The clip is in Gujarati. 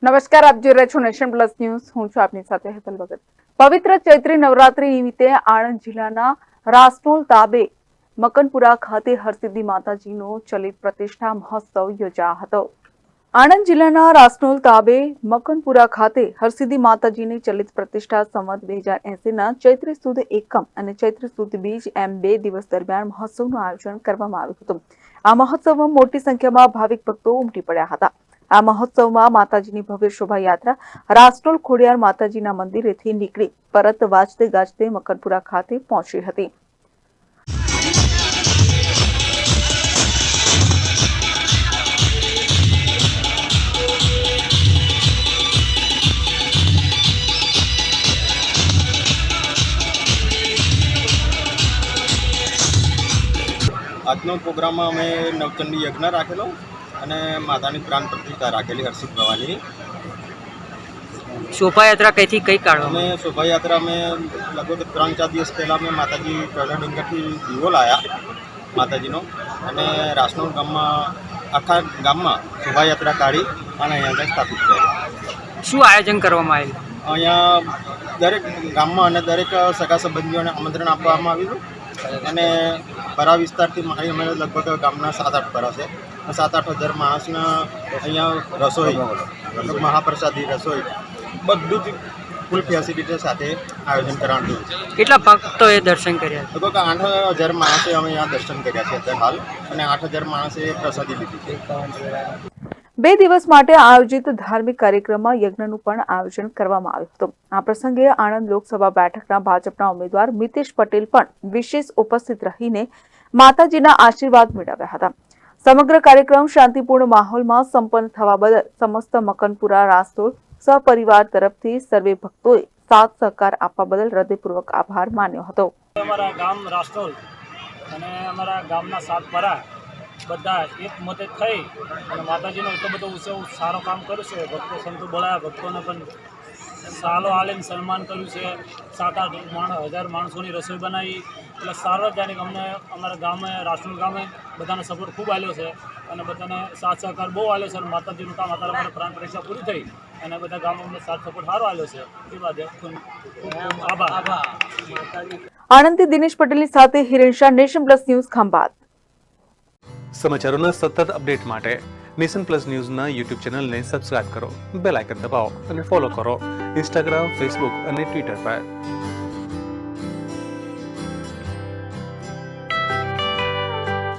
નમસ્કાર, આપ જોઈ રહ્યા છો નેશન પ્લસ ન્યૂઝ. હું છું આપની સાથે હેતલ ભગત. પવિત્ર ચૈત્રી નવરાત્રી નિમિત્તે આણંદ જિલ્લાના રાસનોલ તાબે મકનપુરા ખાતે હરસિદ્ધિ માતાજીનો ચલિત પ્રતિષ્ઠા મહોત્સવ યોજાયો હતો. આણંદ જિલ્લાના રાસનોલ તાબે મકનપુરા ખાતે હરસિદ્ધિ માતાજીની ચલિત પ્રતિષ્ઠા સંવત 2080ના ચૈત્રી સુદ એકમ અને ચૈત્રી સુદ બીજ એમ 2 દિવસ દરમિયાન મહોત્સવનું આયોજન કરવામાં આવ્યું હતું. આ મહોત્સવમાં મોટી સંખ્યામાં ભાવિક ભક્તો ઉમટી પડ્યા હતા. આ મહોત્સવમાં માતાજીની ભવ્ય શોભાયાત્રા રાસનોલ ખોડિયાર માતાજીના મંદિરેથી નીકળી પરત વાજતે ગાજતે મકનપુરા ખાતે પહોંચી હતી. આજનો પ્રોગ્રામમાં અમે નવચંડી યજ્ઞ રાખેલો અને માતાની પ્રાણ પ્રતિષ્ઠા રાખેલી હર્ષિત ભવાની. શોભાયાત્રા કઈથી કઈ કાઢવામાં? અમે શોભાયાત્રા અમે લગભગ 3-4 દિવસ પહેલાં અમે માતાજી કલરડિંગરથી દીવો લાવ્યા માતાજીનો અને રાસનોલ ગામમાં આખા ગામમાં શોભાયાત્રા કાઢી અને અહીંયા સ્થાપિત કરી. શું આયોજન કરવામાં આવેલું? અહીંયા દરેક ગામમાં અને દરેક સગા સંબંધીઓને આમંત્રણ આપવામાં આવ્યું અને પરા વિસ્તારથી મારી અમે લગભગ ગામના 7-8 પરા છે. 7-8 હજાર માણસના અહીંયા રસોઈ મહાપ્રસાદી રસોઈ બધું જ ફૂલ ફેસિલિટી સાથે આયોજન કરવાનું છે. કેટલા ભક્તોએ દર્શન કર્યા? લગભગ 8,000 માણસે અમે અહીંયા દર્શન કર્યા છે અત્યારે હાલ અને 8,000 માણસે પ્રસાદી લીધી છે. 2 દિવસ માટે આયોજિત ધાર્મિક કાર્યક્રમમાં યજ્ઞનું પણ આયોજન કરવામાં આવ્યું હતું. આ પ્રસંગે આણંદ લોકસભા બેઠકના ભાજપના ઉમેદવાર મિતેશ પટેલ પણ વિશેષ ઉપસ્થિત રહીને માતાજીના આશીર્વાદ મેળવ્યા હતા. સમગ્ર કાર્યક્રમ શાંતિપૂર્ણ માહોલમાં સંપન્ન થવા બદલ સમસ્ત મકનપુરા રાસનોલ સહપરિવાર તરફથી સર્વે ભક્તોએ સાથ સહકાર આપવા બદલ હૃદયપૂર્વક આભાર માન્યો હતો. અમારા ગામ રાસનોલ અને અમારા ગામના 7 પરા બધા એક મતે થઈ અને માતાજીનો એટલો બધો ઉત્સવ સારો કામ કર્યું છે. ભક્તો સંતો બોલાયા, ભક્તોને પણ સાલો આલીને સન્માન કર્યું છે. 7-8 હજાર માણસોની રસોઈ બનાવી એટલે સાર્વજનિક અમને અમારા ગામે રાસનોલ ગામે બધાને સપોર્ટ ખૂબ આવ્યો છે અને બધાને સાથ સહકાર બહુ આવ્યો છે અને માતાજીનું કામ અત્યારે અમારે પ્રાણ પરીક્ષા પૂરી થઈ અને બધા ગામો અમને સાથ સપોર્ટ સારો આવ્યો છે. એ બાદ ખૂબ આભાર. આણંદથી દિનેશ પટેલની સાથે Hiren Shah, nation plus news, Khambhat. સમાચારોના સતત અપડેટ માટે નેશન પ્લસ ન્યૂઝના યુટ્યુબ ચેનલને સબસ્ક્રાઇબ કરો, બેલ આઇકન દબાવો અને ફોલો કરો ઇન્સ્ટાગ્રામ, ફેસબુક અને ટ્વિટર પર.